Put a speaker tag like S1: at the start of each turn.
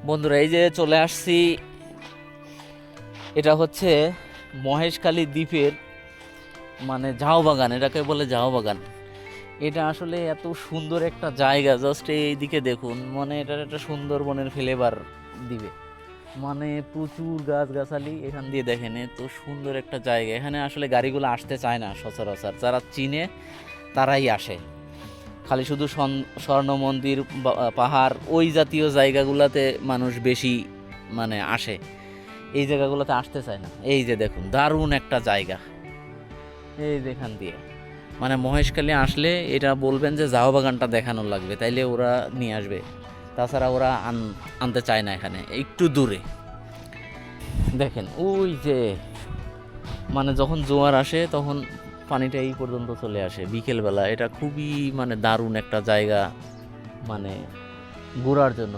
S1: বন্ধুরা, এই যে চলে আসছি, এটা হচ্ছে মহেশখালী দ্বীপের মানে ঝাউ বাগান, এটাকে বলে ঝাউ বাগান। এটা আসলে এত সুন্দর একটা জায়গা, জাস্ট এইদিকে দেখুন, মানে এটার একটা সুন্দরবনের ফ্লেভার দিবে। মানে প্রচুর গাছগাছালি, এখান দিয়ে দেখেন এত সুন্দর একটা জায়গা। এখানে আসলে গাড়িগুলো আসতে চায় না সচরাচর, যারা চিনে তারাই আসে। খালি শুধু স্বর্ণ মন্দির, পাহাড়, ওই জাতীয় জায়গাগুলোতে মানুষ বেশি মানে আসে, এই জায়গাগুলোতে আসতে চায় না। এই যে দেখুন, দারুণ একটা জায়গা। এই যেখান দিয়ে মানে মহেশখালী আসলে এটা বলবেন যে জাও বাগানটা দেখানো লাগবে, তাইলে ওরা নিয়ে আসবে। তাছাড়া ওরা আনতে চায় না। এখানে একটু দূরে দেখেন, ওই যে মানে যখন জোয়ার আসে তখন পানিটা এই পর্যন্ত চলে আসে বিকেলবেলা। এটা খুবই মানে দারুণ একটা জায়গা মানে ঘোরার জন্য।